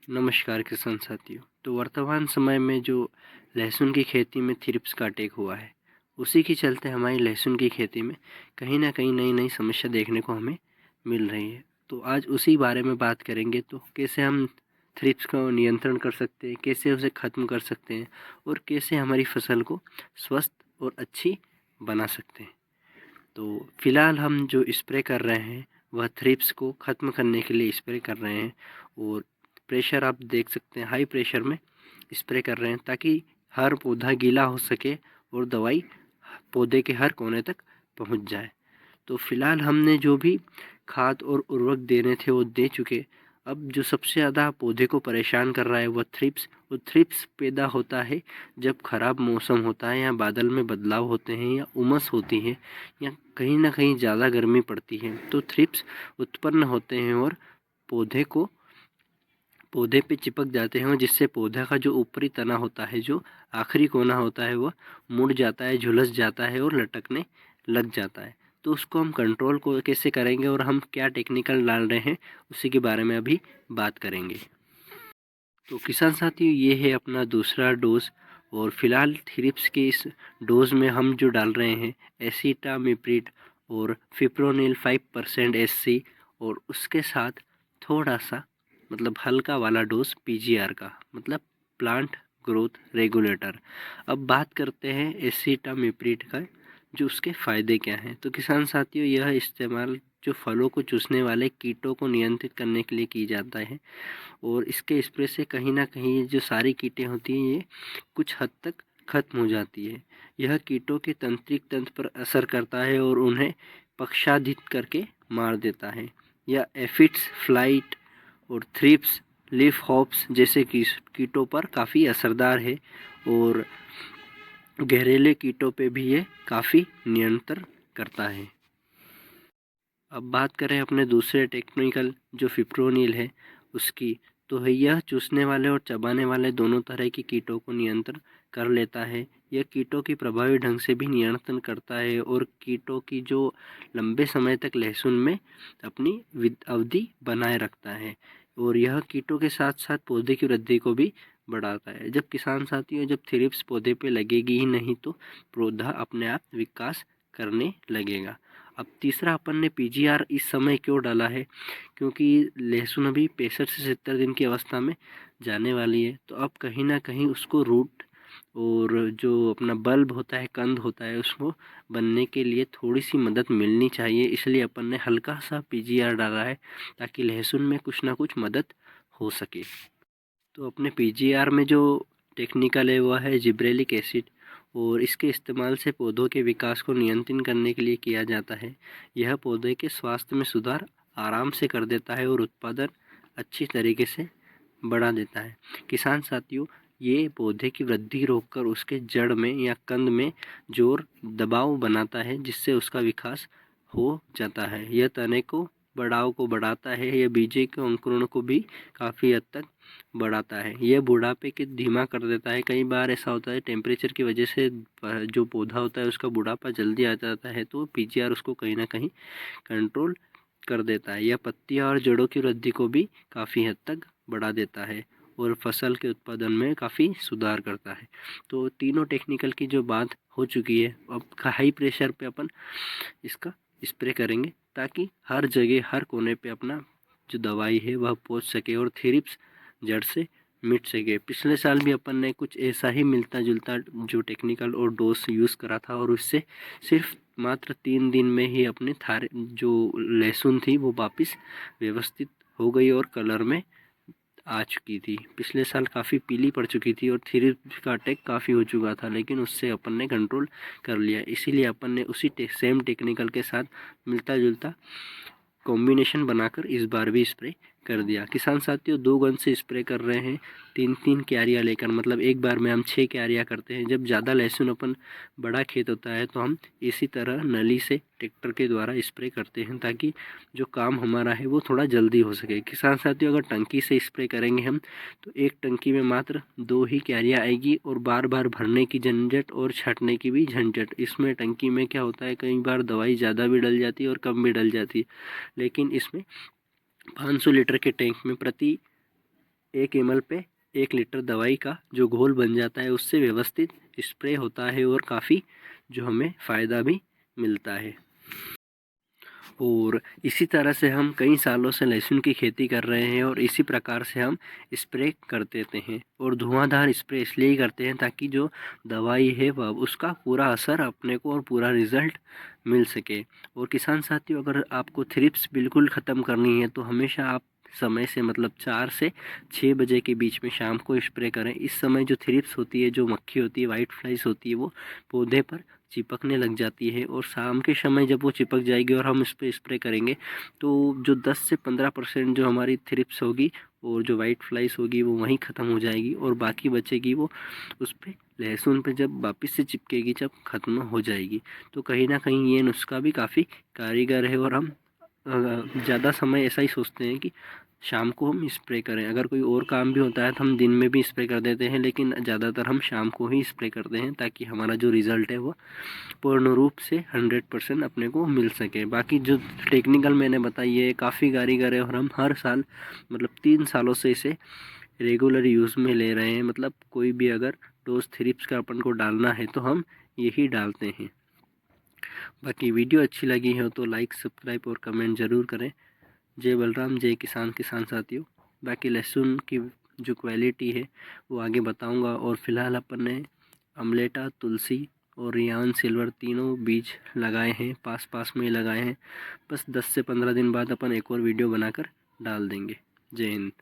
नमस्कार किसान साथियों। तो वर्तमान समय में जो लहसुन की खेती में थ्रिप्स का अटैक हुआ है, उसी के चलते हमारी लहसुन की खेती में कहीं न कहीं नई-नई समस्या देखने को हमें मिल रही है। तो आज उसी बारे में बात करेंगे, तो कैसे हम थ्रिप्स को नियंत्रण कर सकते हैं, कैसे उसे ख़त्म कर सकते हैं और कैसे हमारी फसल को स्वस्थ और अच्छी बना सकते हैं। तो फ़िलहाल हम जो स्प्रे कर रहे हैं, वह थ्रिप्स को ख़त्म करने के लिए स्प्रे कर रहे हैं और प्रेशर आप देख सकते हैं, हाई प्रेशर में स्प्रे कर रहे हैं ताकि हर पौधा गीला हो सके और दवाई पौधे के हर कोने तक पहुंच जाए। तो फिलहाल हमने जो भी खाद और उर्वरक देने थे वो दे चुके। अब जो सबसे ज़्यादा पौधे को परेशान कर रहा है वह थ्रिप्स। वो थ्रिप्स पैदा होता है जब खराब मौसम होता है या बादल में बदलाव होते हैं या उमस होती है या कहीं ना कहीं ज़्यादा गर्मी पड़ती है, तो थ्रिप्स उत्पन्न होते हैं और पौधे को पौधे पे चिपक जाते हैं और जिससे पौधा का जो ऊपरी तना होता है, जो आखिरी कोना होता है, वह मुड़ जाता है, झुलस जाता है और लटकने लग जाता है। तो उसको हम कंट्रोल को कैसे करेंगे और हम क्या टेक्निकल डाल रहे हैं, उसी के बारे में अभी बात करेंगे। तो किसान साथियों, ये है अपना दूसरा डोज और फिलहाल थ्रिप्स के इस डोज में हम जो डाल रहे हैं एसिटामिप्रिड और फिप्रोनिल 5% SC और उसके साथ थोड़ा सा मतलब हल्का वाला डोज पीजीआर का, मतलब प्लांट ग्रोथ रेगुलेटर। अब बात करते हैं एसिटामिप्रिड का, जो उसके फ़ायदे क्या हैं। तो किसान साथियों, यह इस्तेमाल जो फलों को चूसने वाले कीटों को नियंत्रित करने के लिए की जाता है और इसके स्प्रे से कहीं न कहीं जो सारी कीटें होती हैं, ये कुछ हद तक ख़त्म हो जाती है। यह कीटों के तंत्रिक तंत्र पर असर करता है और उन्हें पक्षाघात करके मार देता है। यह एफिड्स, फ्लाइट और थ्रिप्स, लीफ हॉप्स जैसे कीटों पर काफ़ी असरदार है और घरेलू कीटों पे भी ये काफ़ी नियंत्रण करता है। अब बात करें अपने दूसरे टेक्निकल जो फिप्रोनिल है उसकी, तो है यह चूसने वाले और चबाने वाले दोनों तरह की कीटों को नियंत्रण कर लेता है। यह कीटों की प्रभावी ढंग से भी नियंत्रण करता है और कीटों की जो लंबे समय तक लहसुन में अपनी अवधि बनाए रखता है और यह कीटों के साथ साथ पौधे की वृद्धि को भी बढ़ाता है। जब किसान साथियों, जब थ्रिप्स पौधे पे लगेगी ही नहीं तो पौधा अपने आप विकास करने लगेगा। अब तीसरा अपन ने पीजीआर इस समय क्यों डाला है, क्योंकि लहसुन अभी 65 से 70 दिन की अवस्था में जाने वाली है। तो अब कहीं ना कहीं उसको रूट और जो अपना बल्ब होता है, कंद होता है, उसको बनने के लिए थोड़ी सी मदद मिलनी चाहिए। इसलिए अपन ने हल्का सा पीजीआर डाला है ताकि लहसुन में कुछ ना कुछ मदद हो सके। तो अपने पीजीआर में जो टेक्निकल है वह है जिब्रेलिक एसिड और इसके इस्तेमाल से पौधों के विकास को नियंत्रित करने के लिए किया जाता है। यह पौधे के स्वास्थ्य में सुधार आराम से कर देता है और उत्पादन अच्छी तरीके से बढ़ा देता है। किसान साथियों, ये पौधे की वृद्धि रोककर उसके जड़ में या कंद में जोर दबाव बनाता है जिससे उसका विकास हो जाता है। यह तने को बढ़ाव को बढ़ाता है, यह बीजे के अंकुरण को भी काफ़ी हद तक बढ़ाता है। यह बुढ़ापे के धीमा कर देता है। कई बार ऐसा होता है टेम्परेचर की वजह से जो पौधा होता है उसका बुढ़ापा जल्दी आ जाता है, तो पीजीआर उसको कहीं ना कहीं कंट्रोल कर देता है। यह पत्तियां और जड़ों की वृद्धि को भी काफ़ी हद तक बढ़ा देता है और फसल के उत्पादन में काफ़ी सुधार करता है। तो तीनों टेक्निकल की जो बात हो चुकी है, अब हाई प्रेशर पे अपन इसका स्प्रे करेंगे ताकि हर जगह हर कोने पे अपना जो दवाई है वह पहुंच सके और थ्रिप्स जड़ से मिट सके। पिछले साल भी अपन ने कुछ ऐसा ही मिलता जुलता जो टेक्निकल और डोज यूज़ करा था और उससे सिर्फ मात्र 3 दिन में ही अपने थारे जो लहसुन थी वो वापस व्यवस्थित हो गई और कलर में आ चुकी थी। पिछले साल काफ़ी पीली पड़ चुकी थी और थ्रिप्स का अटैक काफ़ी हो चुका था, लेकिन उससे अपन ने कंट्रोल कर लिया। इसीलिए अपन ने उसी सेम टेक्निकल के साथ मिलता जुलता कॉम्बिनेशन बनाकर इस बार भी स्प्रे कर दिया। किसान साथियों, 2 गन से स्प्रे कर रहे हैं, 3-3 क्यारियाँ लेकर, मतलब एक बार में हम 6 क्यारियाँ करते हैं। जब ज़्यादा लहसुन अपन बड़ा खेत होता है तो हम इसी तरह नली से ट्रैक्टर के द्वारा स्प्रे करते हैं ताकि जो काम हमारा है वो थोड़ा जल्दी हो सके। किसान साथियों, अगर टंकी से स्प्रे करेंगे हम तो एक टंकी में मात्र 2 ही क्यारियाँ आएगी और बार बार भरने की झंझट और छाँटने की भी झंझट। इसमें टंकी में क्या होता है, कई बार दवाई ज़्यादा भी डल जाती है और कम भी डल जाती है, लेकिन इसमें 500 लीटर के टैंक में प्रति 1 ml पे 1 लीटर दवाई का जो घोल बन जाता है उससे व्यवस्थित स्प्रे होता है और काफ़ी जो हमें फ़ायदा भी मिलता है। और इसी तरह से हम कई सालों से लहसुन की खेती कर रहे हैं और इसी प्रकार से हम स्प्रे कर देते हैं और धुआंधार स्प्रे इसलिए ही करते हैं ताकि जो दवाई है वह उसका पूरा असर अपने को और पूरा रिज़ल्ट मिल सके। और किसान साथियों, अगर आपको थ्रिप्स बिल्कुल ख़त्म करनी है तो हमेशा आप समय से मतलब 4 से 6 बजे के बीच में शाम को स्प्रे करें। इस समय जो थ्रिप्स होती है, जो मक्खी होती है, वाइट फ्लाइज होती है, वो पौधे पर चिपकने लग जाती है और शाम के समय जब वो चिपक जाएगी और हम इस पर स्प्रे करेंगे तो जो 10 से 15% जो हमारी थ्रिप्स होगी और जो वाइट फ्लाइज होगी वो वहीं ख़त्म हो जाएगी और बाकी बचेगी वो उस पर लहसुन पे जब वापस से चिपकेगी, जब ख़त्म हो जाएगी। तो कहीं ना कहीं ये नुस्खा भी काफ़ी कारीगर है और हम ज़्यादा समय ऐसा ही सोचते हैं कि शाम को हम स्प्रे करें। अगर कोई और काम भी होता है तो हम दिन में भी स्प्रे कर देते हैं, लेकिन ज़्यादातर हम शाम को ही स्प्रे करते हैं ताकि हमारा जो रिज़ल्ट है वो पूर्ण रूप से 100% अपने को मिल सके। बाकी जो टेक्निकल मैंने बताई है काफ़ी कारीगर है और हम हर साल मतलब 3 सालों से इसे रेगुलर यूज़ में ले रहे हैं। मतलब कोई भी अगर डोज थ्रिप्स का अपन को डालना है तो हम यही डालते हैं। बाकी वीडियो अच्छी लगी हो तो लाइक, सब्सक्राइब और कमेंट ज़रूर करें। जय बलराम, जय किसान। किसान साथियों, बाकी लहसुन की जो क्वालिटी है वो आगे बताऊंगा। और फिलहाल अपन ने अमलेटा, तुलसी और रियान सिल्वर तीनों बीज लगाए हैं, पास पास में ही लगाए हैं। बस 10 से 15 दिन बाद अपन एक और वीडियो बनाकर डाल देंगे। जय हिंद।